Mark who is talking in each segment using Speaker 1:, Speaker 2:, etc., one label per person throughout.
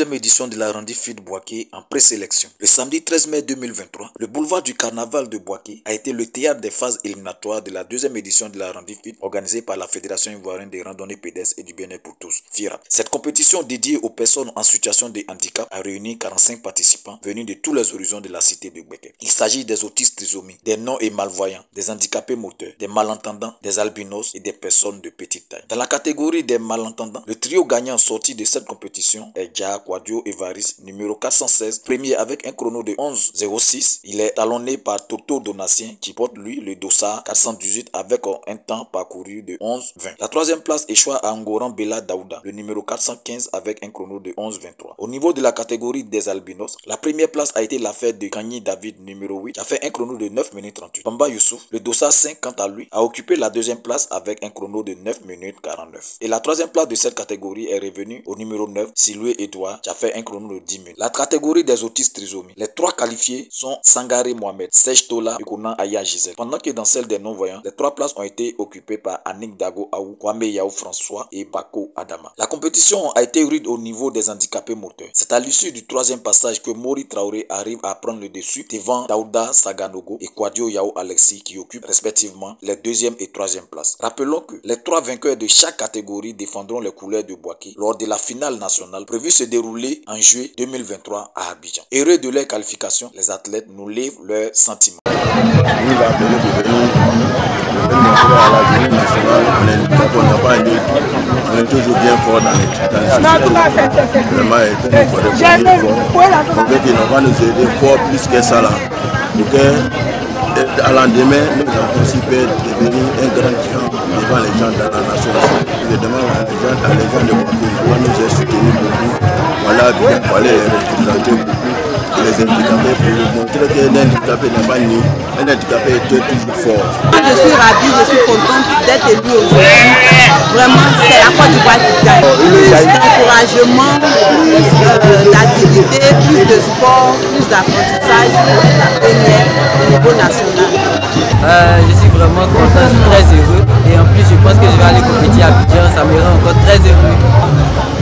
Speaker 1: deuxième édition de la Randifit Boaké en présélection. Le samedi 13 mai 2023, le boulevard du Carnaval de Boaké a été le théâtre des phases éliminatoires de la deuxième édition de la Randifit organisée par la Fédération ivoirienne des randonnées pédestres et du bien-être pour tous, FIRA. Cette compétition dédiée aux personnes en situation de handicap a réuni 45 participants venus de tous les horizons de la cité de Boaké. Il s'agit des autistes trisomiques, des non et malvoyants, des handicapés moteurs, des malentendants, des albinos et des personnes de petite taille. Dans la catégorie des malentendants, le trio gagnant sorti de cette compétition est Dja Quadio Evaris, numéro 416, premier avec un chrono de 11,06. Il est talonné par Toto Donatien qui porte lui le dossard 418 avec un temps parcouru de 11,20. La troisième place échoue à Angoran Bella Daouda, le numéro 415 avec un chrono de 11,23. Au niveau de la catégorie des albinos, la première place a été l'affaire de Kanye David, numéro 8, qui a fait un chrono de 9 minutes 38. Bamba Youssouf, le dossard 5 quant à lui, a occupé la deuxième place avec un chrono de 9 minutes 49. Et la troisième place de cette catégorie est revenue au numéro 9, Siloué Edouard, qui a fait un chrono de 10 minutes. La catégorie des autistes trisomiques, les trois qualifiés sont Sangaré Mohamed, Sej Tola et Konan Aya Gisèle. Pendant que dans celle des non-voyants, les trois places ont été occupées par Annick Dago Aou, Kwame Yao François et Bako Adama. La compétition a été rude au niveau des handicapés moteurs. C'est à l'issue du troisième passage que Mori Traoré arrive à prendre le dessus devant Daouda Saganogo et Quadio Yao Alexis qui occupent respectivement les deuxième et troisième places. Rappelons que les trois vainqueurs de chaque catégorie défendront les couleurs de Boaké lors de la finale nationale prévue se dérouler en juillet 2023 à Abidjan. Heureux de leur qualification, les athlètes nous livrent leurs sentiments.
Speaker 2: Nous appelons de venir à la journée nationale, on n'a pas dit, on est toujours bien fort dans les vraiment, on veut qu'ils vont nous aider fort plus que ça là. Donc, à l'endemain, nous avons aussi pu devenir un grand champ devant les gens dans la nation. Je demande à les gens de Boaké de nous soutenir beaucoup. Voilà, pour aller les représenter beaucoup. Les handicapés pour vous montrer qu'un handicapé n'est pas nu, un handicapé est toujours fort.
Speaker 3: Je suis ravie, je suis contente d'être élue aujourd'hui. Vraiment, c'est la Côte d'Ivoire qui gagne. Plus d'encouragement, plus d'activité, plus de sport, plus d'apprentissage pour la première au niveau national.
Speaker 4: Je suis vraiment content, je suis très heureux. Et en plus, je pense que je vais aller compétir à Abidjan, ça me rend encore très heureux.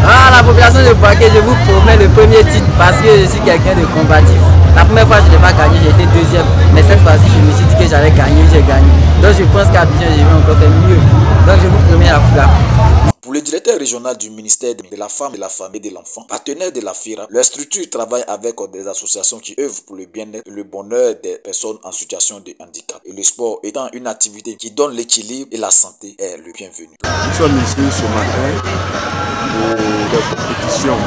Speaker 4: Ah, la population de Boaké, je vous promets le premier titre parce que je suis quelqu'un de combatif. La première fois, je n'ai pas gagné, j'ai été deuxième. Mais cette fois-ci, je me suis dit que j'allais gagner, j'ai gagné. Donc je pense qu'à Abidjan, je vais encore faire mieux. Donc je vous promets la foule.
Speaker 1: Pour le directeur régional du ministère de la Femme, de la Famille et de l'Enfant, partenaire de la FIRA, leur structure travaille avec des associations qui œuvrent pour le bien-être et le bonheur des personnes en situation de handicap. Et le sport étant une activité qui donne l'équilibre et la santé est le bienvenu.
Speaker 2: Nous sommes ici ce matin pour des compétitions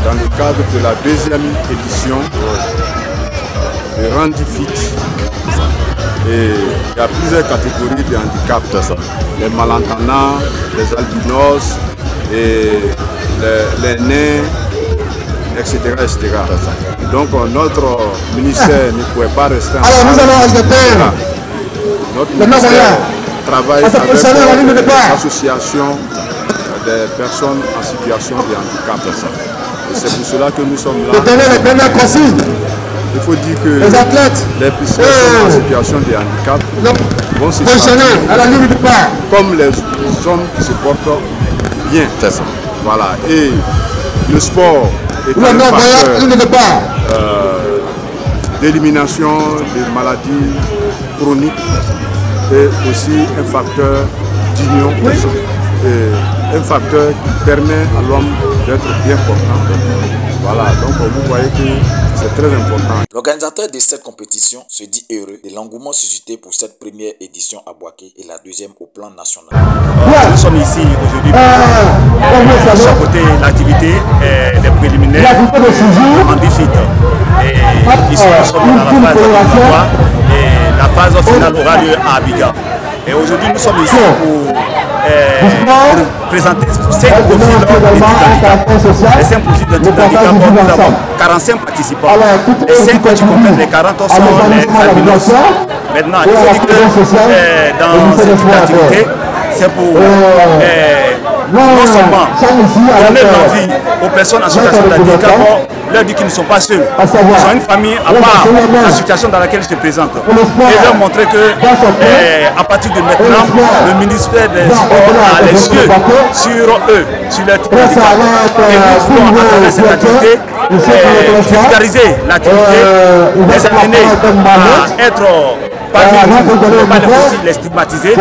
Speaker 2: dans le cadre de la deuxième édition de Randifit. Et il y a plusieurs catégories de handicap, les malentendants, les albinos, et les nains, etc. Donc notre ministère ne pouvait pas rester en rade. Notre ministère travaille avec l'association des personnes en situation de handicap. Et c'est pour cela que nous sommes là. Il faut dire que les athlètes, les personnes en situation de handicap vont se sentir comme les hommes qui se portent bien. Voilà. Et le sport est un facteur d'élimination des maladies chroniques et aussi un facteur d'union, et un facteur qui permet à l'homme d'être bien portant. Voilà, donc vous voyez que c'est très important.
Speaker 1: L'organisateur de cette compétition se dit heureux de l'engouement suscité pour cette première édition à Boaké et la deuxième au plan national.
Speaker 5: Nous sommes ici aujourd'hui pour chapeauter l'activité des préliminaires de Randifit. Ici nous sommes dans la phase éliminatoire et la phase finale aura lieu à Abidjan. Et aujourd'hui nous sommes ici pour présenter 5 profils de type handicap. Les 5 profils de type handicap, nous avons 45 participants. Les 5 qui complètent les 40 sont les albinos. Maintenant, il faut dire que dans cette type d'activité, c'est pour non seulement donner l'envie aux personnes en situation de handicap, leur dire qu'ils ne sont pas seuls. Ils ont une famille à part la situation dans laquelle je te présente. Et leur montrer que à partir de maintenant, le ministère des Sports a les yeux sur eux, sur leur type de handicap. Et nous voulons à travers cette activité vulgariser l'activité, les amener à être parmi nous, ne pas aussi les stigmatiser et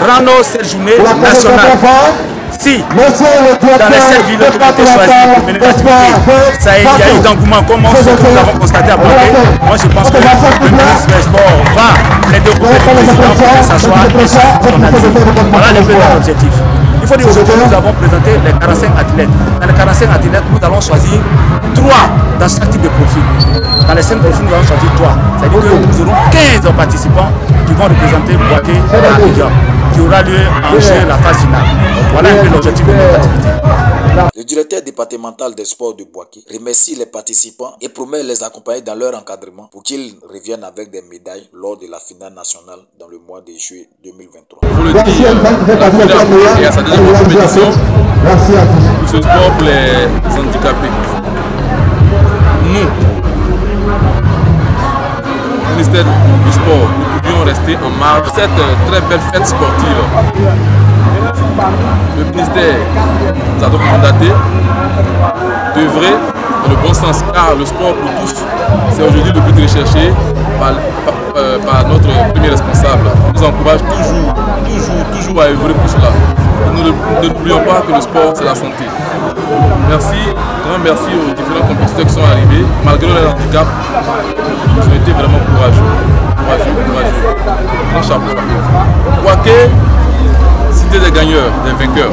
Speaker 5: rendre cette journée nationale. Si dans les 7 villes qui ont été choisies pour mener l'activité, il y a eu d'engouement comme ce que nous avons constaté à Blanquet, moi je pense que le ministre des Sports va plaider au côté du président pour que ça soit son activité. Voilà les premiers objectifs. Il faut dire aujourd'hui nous avons présenté les 45 athlètes. Dans les 45 athlètes, nous allons choisir 3 dans chaque type de profil. Dans les 5 profils, nous allons choisir 3. C'est-à-dire que nous aurons 15 participants qui vont représenter Bouaké à Abidjan, qui aura lieu en juin la phase finale. Voilà un peu l'objectif de notre activité.
Speaker 1: Le directeur départemental des sports de Bouaké remercie les participants et promet les accompagner dans leur encadrement pour qu'ils reviennent avec des médailles lors de la finale nationale dans le mois de juillet 2023.
Speaker 6: Il faut le dire, la finale est à sa deuxième compétition pour ce sport pour les handicapés. Nous, ministère du sport, nous pouvions rester en marge de cette très belle fête sportive. Le ministère nous a donc mandaté d'œuvrer dans le bon sens, car le sport pour tous, c'est aujourd'hui le but recherché par notre premier responsable. Il nous encourage toujours à œuvrer pour cela. Et nous n'oublions pas que le sport, c'est la santé. Merci, grand merci aux différents compétiteurs qui sont arrivés, malgré leur handicap. Ils ont été vraiment courageux. Grand chapeau. Bouaké, cité des gagneurs, des vainqueurs.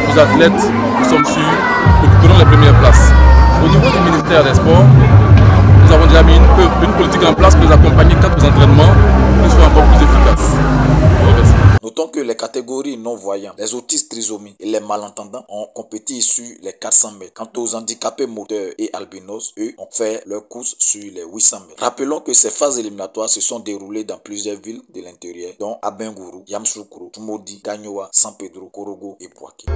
Speaker 6: Nos athlètes, nous sommes sûrs, occuperont les premières places. Au niveau du ministère des Sports, nous avons déjà mis une politique en place pour les accompagner quant aux entraînements, qui soient encore plus efficaces.
Speaker 1: Notons que les catégories non-voyants, les autistes trisomiques et les malentendants ont compéti sur les 400 mètres. Quant aux handicapés moteurs et albinos, eux ont fait leur course sur les 800 mètres. Rappelons que ces phases éliminatoires se sont déroulées dans plusieurs villes de l'intérieur, dont Abengourou, Yamoussoukro, Tumodi, Gagnoa, San Pedro, Korogo et Bouaké.